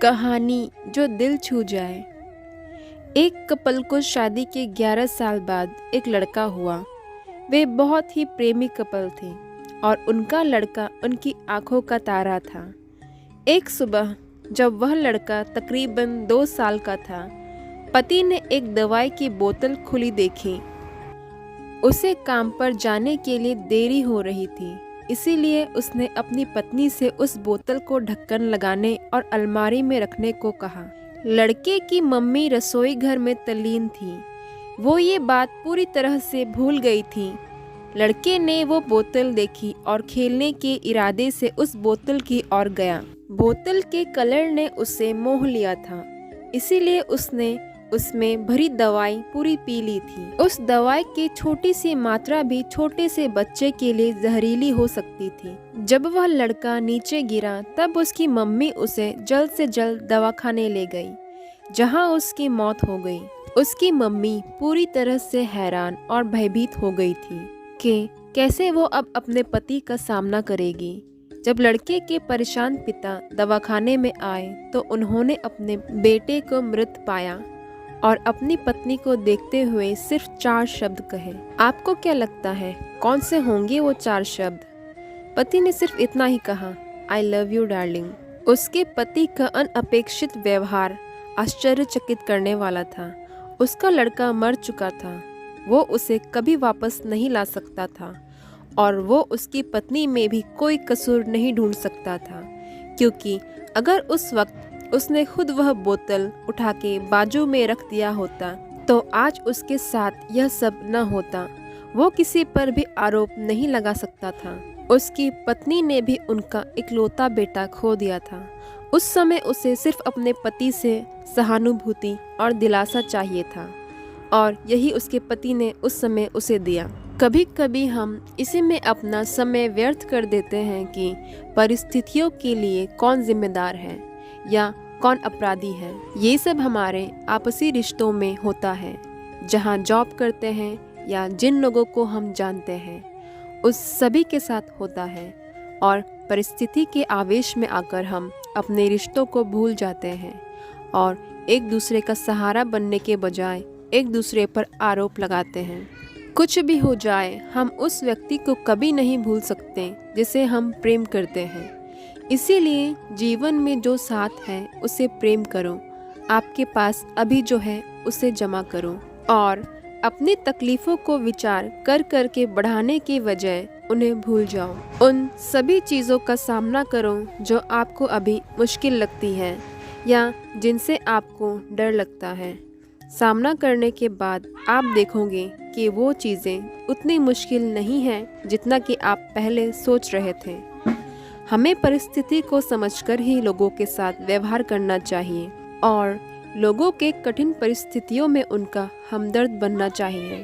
कहानी जो दिल छू जाए। एक कपल को शादी के 11 साल बाद एक लड़का हुआ। वे बहुत ही प्रेमी कपल थे और उनका लड़का उनकी आंखों का तारा था। एक सुबह जब वह लड़का तकरीबन 2 साल का था, पति ने एक दवाई की बोतल खुली देखी। उसे काम पर जाने के लिए देरी हो रही थी, इसीलिए उसने अपनी पत्नी से उस बोतल को ढक्कन लगाने और अलमारी में रखने को कहा। लड़के की मम्मी रसोई घर में तल्लीन थी। वो ये बात पूरी तरह से भूल गई थी। लड़के ने वो बोतल देखी और खेलने के इरादे से उस बोतल की ओर गया। बोतल के कलर ने उसे मोह लिया था, इसीलिए उसने उसमें भरी दवाई पूरी पी ली थी। उस दवाई की छोटी सी मात्रा भी छोटे से बच्चे के लिए जहरीली हो सकती थी। जब वह लड़का नीचे गिरा तब उसकी मम्मी उसे जल्द से जल्द दवाखाने ले गई, जहां उसकी मौत हो गई। उसकी मम्मी पूरी तरह से हैरान और भयभीत हो गई थी कि कैसे वो अब अपने पति का सामना करेगी। जब लड़के के परेशान पिता दवाखाने में आए तो उन्होंने अपने बेटे को मृत पाया और अपनी पत्नी को देखते हुए सिर्फ 4 शब्द कहे। आपको क्या लगता है कौन से होंगे वो 4 शब्द? पति ने सिर्फ इतना ही कहा, आई लव यू डार्लिंग। उसके पति का अनअपेक्षित व्यवहार आश्चर्यचकित करने वाला था। उसका लड़का मर चुका था, वो उसे कभी वापस नहीं ला सकता था और वो उसकी पत्नी में भी कोई कसूर नहीं ढूंढ सकता था, क्योंकि अगर उस वक्त उसने खुद वह बोतल उठा के बाजू में रख दिया होता तो आज उसके साथ यह सब न होता। वो किसी पर भी आरोप नहीं लगा सकता था। उसकी पत्नी ने भी उनका इकलौता बेटा खो दिया था। उस समय उसे सिर्फ अपने पति से सहानुभूति और दिलासा चाहिए था और यही उसके पति ने उस समय उसे दिया। कभी कभी हम इसी में अपना समय व्यर्थ कर देते हैं कि परिस्थितियों के लिए कौन जिम्मेदार है या कौन अपराधी है। ये सब हमारे आपसी रिश्तों में होता है, जहाँ जॉब करते हैं या जिन लोगों को हम जानते हैं, उस सभी के साथ होता है और परिस्थिति के आवेश में आकर हम अपने रिश्तों को भूल जाते हैं और एक दूसरे का सहारा बनने के बजाय एक दूसरे पर आरोप लगाते हैं। कुछ भी हो जाए, हम उस व्यक्ति को कभी नहीं भूल सकते जिसे हम प्रेम करते हैं। इसीलिए जीवन में जो साथ है उसे प्रेम करो, आपके पास अभी जो है उसे जमा करो और अपनी तकलीफ़ों को विचार कर कर के बढ़ाने की बजाय उन्हें भूल जाओ। उन सभी चीज़ों का सामना करो जो आपको अभी मुश्किल लगती है या जिनसे आपको डर लगता है। सामना करने के बाद आप देखोगे कि वो चीज़ें उतनी मुश्किल नहीं हैं जितना कि आप पहले सोच रहे थे। हमें परिस्थिति को समझकर ही लोगों के साथ व्यवहार करना चाहिए और लोगों के कठिन परिस्थितियों में उनका हमदर्द बनना चाहिए।